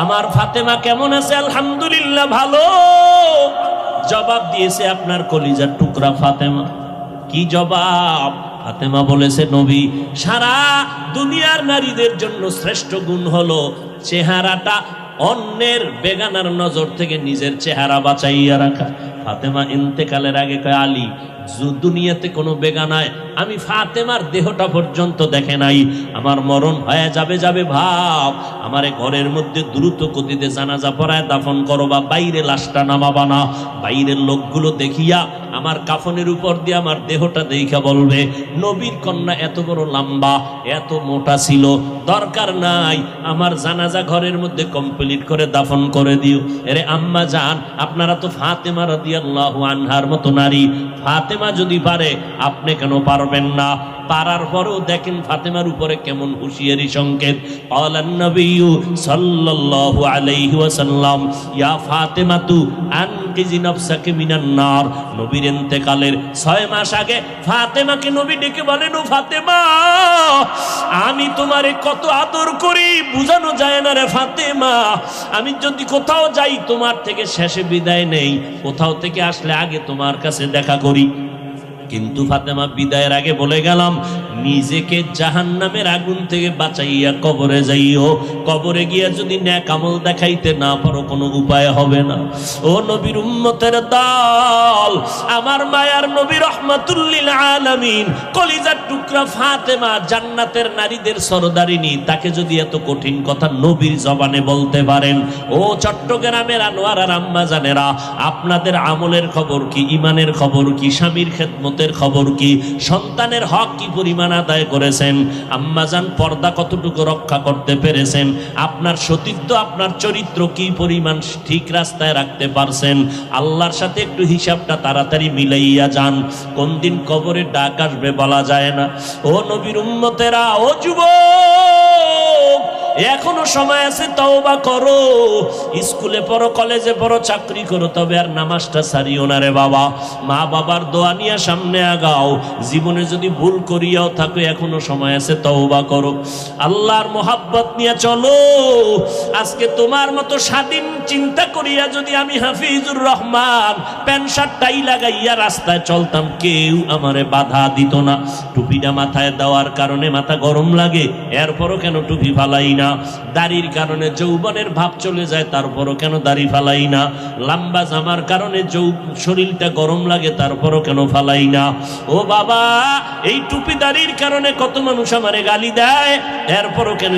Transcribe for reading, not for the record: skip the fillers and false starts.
আমার ফাতেমা কেমন আছে? আলহামদুলিল্লাহ ভালো। জবাব দিয়েছে আপনার কলিজার টুকরা ফাতেমা। কি জবাব? ফাতেমা বলেছে, নবী, সারা দুনিয়ার নারীদের জন্য শ্রেষ্ঠ গুণ হলো চেহারাটা অন্যের বেগানার নজর থেকে নিজের চেহারা বাঁচাইয়া রাখা। ফাতেমা ইন্তেকালের আগে কয়, আলী, দুনিয়াতে কোনো বেগানায় আমি ফাতেমার দেহটা পর্যন্ত দেখে নাই। আমার মরণ হয়ে যাবে ভাব, আমারে ঘরের মধ্যে দ্রুত গতিতে জানাজা পড়ায় দাফন করো, বা বাইরে লাশটা নামাবা না। বাইরের লোকগুলো দেখিয়া আমার কাফনের উপর দিয়ে আমার দেহটা দেখা বলবে, নবীর কন্যা এত বড় লম্বা, এত মোটা ছিল, দরকার নাই, আমার জানাজা ঘরের মধ্যে কমপ্লিট করে দাফন করে দিও। এরে আম্মা জান, আপনারা তো ফাতেমা রাদিয়াল্লাহু আনহার মতো নারী, ফাতেমা যদি পারে আপনি কেন পারবেন না? পারার পরেও দেখেন ফাতেমার উপরে কেমন হুঁশিয়ারি সংকেত। আলান নবী সাল্লাল্লাহু আলাইহি ওয়াসাল্লাম, ইয়া ফাতেমাতু আনকিজি নাফসাকে মিনান নার। নবীর ইন্তেকালের 6 মাস আগে ফাতেমাকে নবী ডেকে বলেন, ও ফাতেমা, আমি তোমারে কত আদর করি, বুঝানো যায় না রে ফাতেমা। আমি যদি কোথাও যাই তোমার থেকে শেষে বিদায় নেই, কোথাও থেকে আসলে আগে তোমার কাছে দেখা করি। কিন্তু ফাতেমা বিদায়ের আগে বলে গেলাম, নিজেকে জাহান্নামের আগুন থেকে বাঁচাইয়া কবরে যাইও। কবরে গিয়া যদি নেক আমল দেখাইতে না পারো, কোনো উপায় হবে না। ও নবীর উম্মতের দল, আমার মায়ার নবী রাহমাতুল লিল আলামিন, কলিজার টুকরা ফাতেমা, জান্নাতের নারীদের সরদারিনী, তাকে যদি এত কঠিন কথা নবীর জবানে বলতে পারেন, ও চট্টগ্রামের আনোয়ার আর আম্মা জানেরা, আপনাদের আমলের খবর কি? ইমানের খবর কি? স্বামীর খেদমতের খবর কি? সন্তানের হক কি পরিমাণ আদায় করেছেন? আম্মাজান পর্দা কতটুকু রক্ষা করতে পেরেছেন? আপনার সতীত্ব, আপনার চরিত্র কি পরিমাণ ঠিক রাস্তায় রাখতে পারছেন? আল্লাহর সাথে একটু হিসাবটা তাড়াতাড়ি মিলাইয়া যান, কোন দিন কবরে ডাক আসবে বলা যায় না। ও নবীর উম্মতেরা, ও যুবক, এখনো সময় আছে, তওবা করো। স্কুলে পড়ো, কলেজে পড়ো, চাকরি করো, তবে আর নামাজটা ছাড়িও না রে বাবা। মা বাবার দোয়া নিয়ে সামনে আগাও। জীবনে যদি ভুল করিয়াও থাকো, এখনো সময় আছে, তওবা করো। আল্লাহর মোহাব্বত নিয়ে চলো। আজকে তোমার মতো স্বাধীন চিন্তা করিয়া যদি আমি Hafizur Rahman pant shirt tie লাগাইয়া রাস্তায় চলতাম, কেউ আমারে বাধা দিত না। টুপিটা মাথায় দেওয়ার কারণে মাথা গরম লাগে, এরপরও কেন টুপি ফালাই না? দাড়ির কারণে যৌবনের ভাব চলে যায়, তারপরও কেন দাড়ি ফালাই না? লম্বা জামার কারণে শরীরটা গরম লাগে, তারপরও কেন ফালাই না? ও বাবা, এই টুপি দাড়ির কারণে কত মানুষ আমারে গালি দেয়, এরপরও কেন